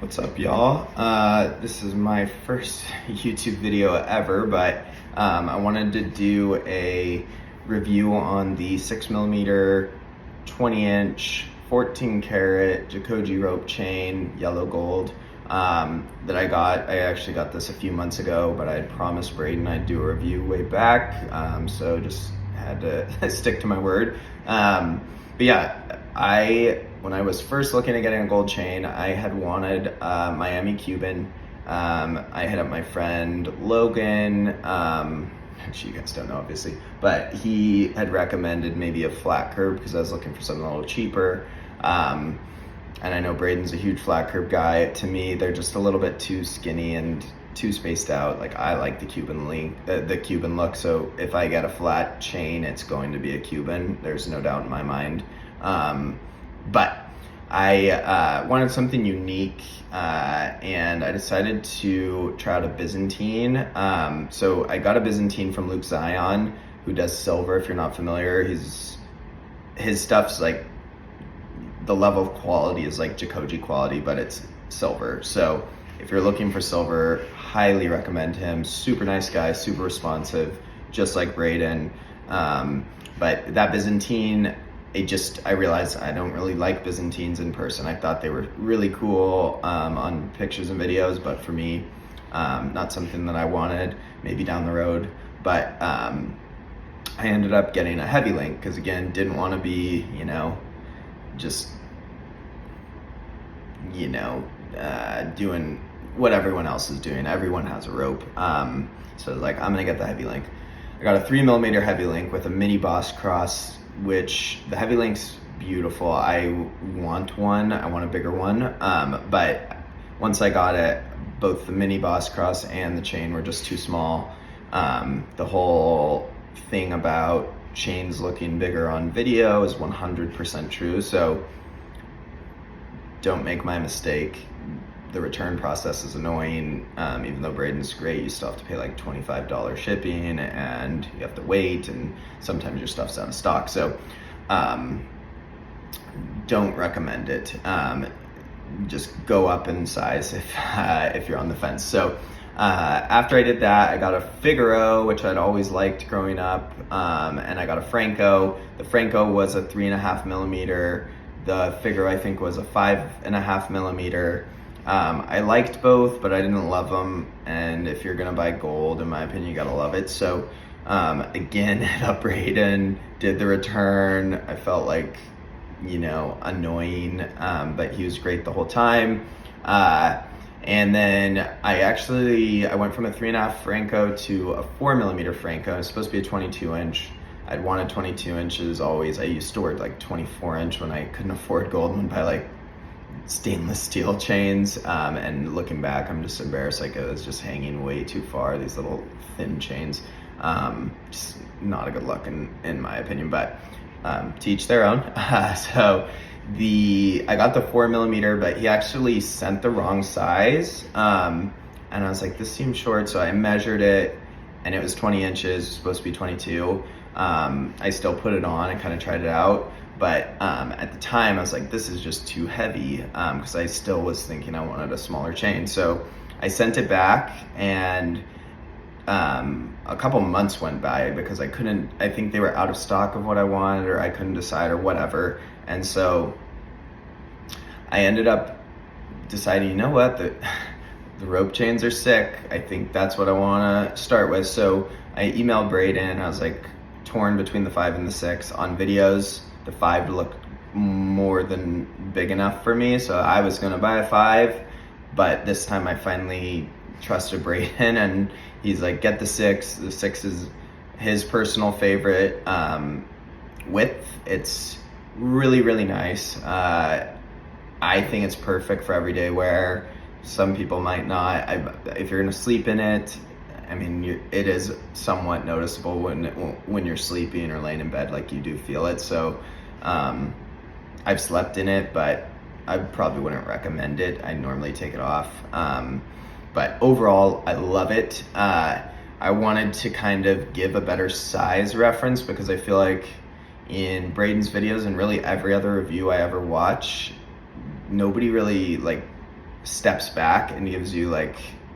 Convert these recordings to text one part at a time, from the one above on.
What's up, y'all? This is my first YouTube video ever, but I wanted to do a review on the 6mm, 20-inch, 14 karat Jacoje rope chain, yellow gold, that I got. I actually got this a few months ago, but I had promised Brayden I'd do a review way back, so just had to stick to my word. But yeah, when I was first looking at getting a gold chain, I had wanted Miami Cuban. I hit up my friend Logan, which you guys don't know obviously, but he had recommended maybe a flat curb because I was looking for something a little cheaper. And I know Brayden's a huge flat curb guy. To me, they're just a little bit too skinny and too spaced out. Like, I like the Cuban look. So if I get a flat chain, it's going to be a Cuban. There's no doubt in my mind. But I wanted something unique, and I decided to try out a Byzantine. So I got a Byzantine from Luke Zion, who does silver. If you're not familiar, his stuff's like, the level of quality is like Jacoje quality, but it's silver. So if you're looking for silver, highly recommend him. Super nice guy, super responsive, just like Brayden. But that Byzantine, I realized I don't really like Byzantines in person. I thought they were really cool on pictures and videos, but for me, not something that I wanted, maybe down the road. But I ended up getting a heavy link because, again, didn't want to be, just, doing what everyone else is doing. Everyone has a rope. So I was like, I'm gonna get the heavy link. I got a 3mm heavy link with a mini boss cross, which the heavy link's beautiful. I want one. I want a bigger one. But once I got it, both the mini boss cross and the chain were just too small. The whole thing about chains looking bigger on video is 100% true. So don't make my mistake. The return process is annoying. Even though Brayden's great, you still have to pay like $25 shipping, and you have to wait, and sometimes your stuff's out of stock. So don't recommend it. Just go up in size if you're on the fence. So after I did that, I got a Figaro, which I'd always liked growing up, and I got a Franco. The Franco was a 3.5mm. The Figaro, I think, was a 5.5mm. I liked both, but I didn't love them. And if you're gonna buy gold, in my opinion, you gotta love it. So again, hit up Brayden, did the return. I felt like, annoying, but he was great the whole time. And then I went from a 3.5 Franco to a 4mm Franco. It's supposed to be a 22-inch. I'd wanted 22 inches always. I used to work like 24-inch when I couldn't afford gold and buy like stainless steel chains. And looking back, I'm just embarrassed. Like, it was just hanging way too far. These little thin chains. Just not a good look in my opinion, but to each their own. So I got the 4mm, but he actually sent the wrong size. And I was like, this seems short. So I measured it, and it was 20 inches, supposed to be 22. I still put it on and kind of tried it out, but at the time I was like, this is just too heavy, because I still was thinking I wanted a smaller chain. So I sent it back, and a couple months went by because I think they were out of stock of what I wanted, or I couldn't decide, or whatever. And so I ended up deciding, you know what, the rope chains are sick. I think that's what I want to start with. So I emailed Brayden. I was like, torn between the 5 and the 6. On videos, the 5 looked more than big enough for me, so I was gonna buy a 5, but this time I finally trusted Brayden, and he's like, get the 6. The 6 is his personal favorite width. It's really, really nice. I think it's perfect for everyday wear. Some people might not. If you're gonna sleep in it, I mean, it is somewhat noticeable when you're sleeping or laying in bed, like, you do feel it. So I've slept in it, but I probably wouldn't recommend it. I normally take it off. But overall, I love it. I wanted to kind of give a better size reference because I feel like in Brayden's videos and really every other review I ever watch, nobody really steps back and gives you like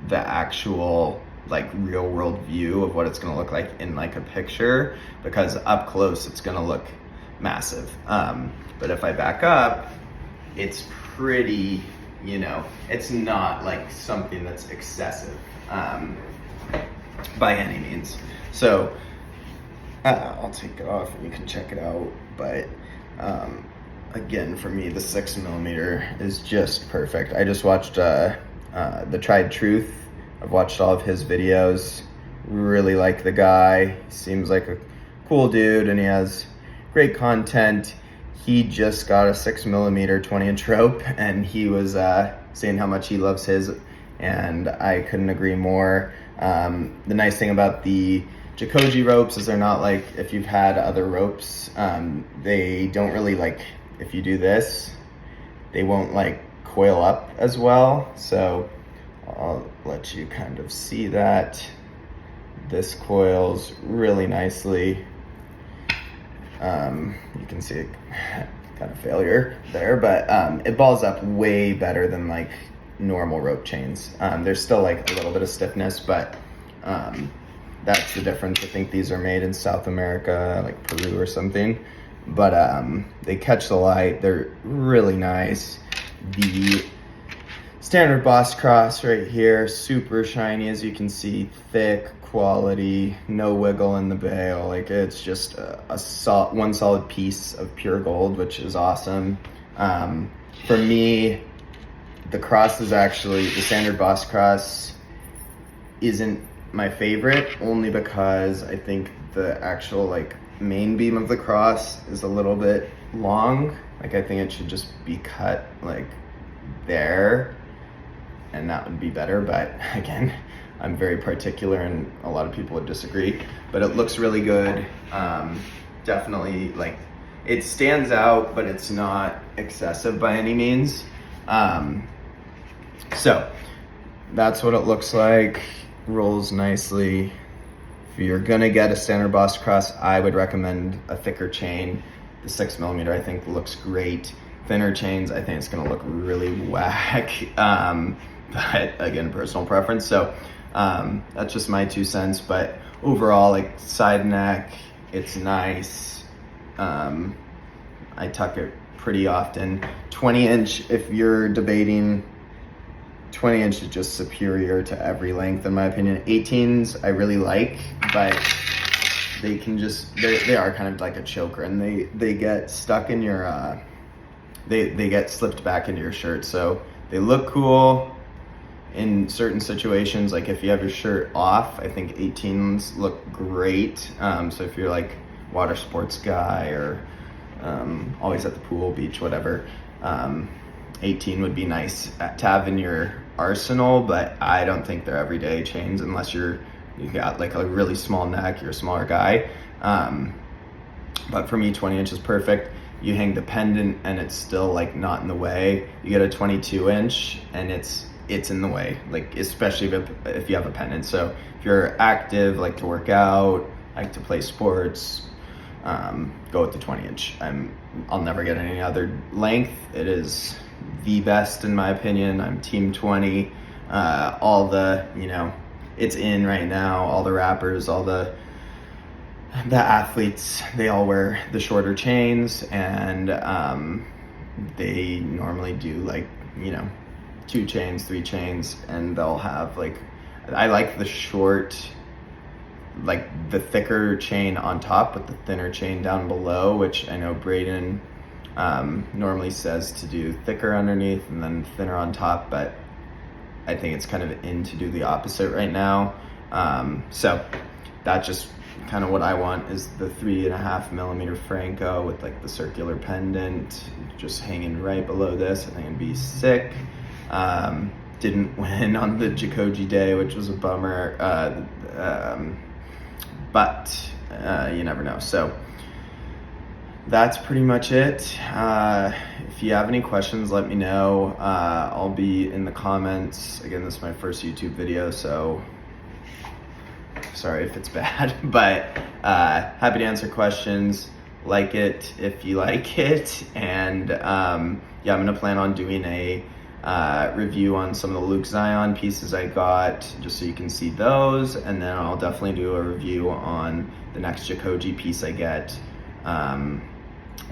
the actual like real world view of what it's gonna look like in like a picture, because up close it's gonna look massive. But if I back up, it's pretty, you know, it's not like something that's excessive by any means. So I'll take it off and you can check it out. But again, for me, the 6mm is just perfect. I just watched the Tried Truth. I've watched all of his videos. Really like the guy. Seems like a cool dude, and he has great content. He just got a 6mm 20-inch rope, and he was saying how much he loves his, and I couldn't agree more. The nice thing about the Jacoje ropes is they're not like, if you've had other ropes, they don't really like, if you do this, they won't like coil up as well. So I'll let you kind of see that. This coils really nicely. You can see it kind of failure there, but it balls up way better than like normal rope chains. There's still like a little bit of stiffness, but that's the difference. I think these are made in South America, like Peru or something, but they catch the light. They're really nice. The standard Boss Cross right here, super shiny, as you can see, thick, quality, no wiggle in the bail. Like, it's just one solid piece of pure gold, which is awesome. For me, the cross is actually, the standard Boss Cross isn't my favorite, only because I think the actual like main beam of the cross is a little bit long. Like, I think it should just be cut like there, and that would be better. But again, I'm very particular and a lot of people would disagree, but it looks really good. Definitely, like, it stands out, but it's not excessive by any means. So that's what it looks like. Rolls nicely. If you're gonna get a standard Boss Cross, I would recommend a thicker chain. The 6mm I think looks great. Thinner chains, I think it's gonna look really whack. But again, personal preference. So that's just my 2 cents. But overall, like, side neck, it's nice. I tuck it pretty often. 20-inch, if you're debating, 20-inch is just superior to every length in my opinion. 18s I really like, but they can just, they are kind of like a choker, and they get stuck in your they get slipped back into your shirt. So they look cool in certain situations, like if you have your shirt off, I think 18s look great. So if you're like water sports guy or always at the pool, beach, whatever, 18 would be nice to have in your arsenal, but I don't think they're everyday chains unless you got like a really small neck, you're a smaller guy. But for me, 20-inch is perfect. You hang the pendant and it's still like not in the way. You get a 22-inch and it's in the way, like especially if you have a pendant. So if you're active, like to work out, like to play sports, go with the 20-inch. I'll never get any other length. It is the best in my opinion. I'm team 20. All the, you know, it's in right now. All the rappers, all the athletes, they all wear the shorter chains, and they normally do like, you know, 2 chains, 3 chains, and they'll have like, I like the short, like the thicker chain on top with the thinner chain down below, which I know Brayden normally says to do thicker underneath and then thinner on top, but I think it's kind of in to do the opposite right now. So that's just kind of what I want, is the 3.5mm Franco with like the circular pendant just hanging right below this. I think it'd be sick. Didn't win on the Jacoje day, which was a bummer, but you never know. So that's pretty much it. If you have any questions, let me know. I'll be in the comments. Again, this is my first YouTube video, so sorry if it's bad, but happy to answer questions. Like it if you like it, and yeah, I'm gonna plan on doing a review on some of the Luke Zion pieces I got, just so you can see those. And then I'll definitely do a review on the next Jacoje piece I get. And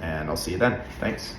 I'll see you then. Thanks.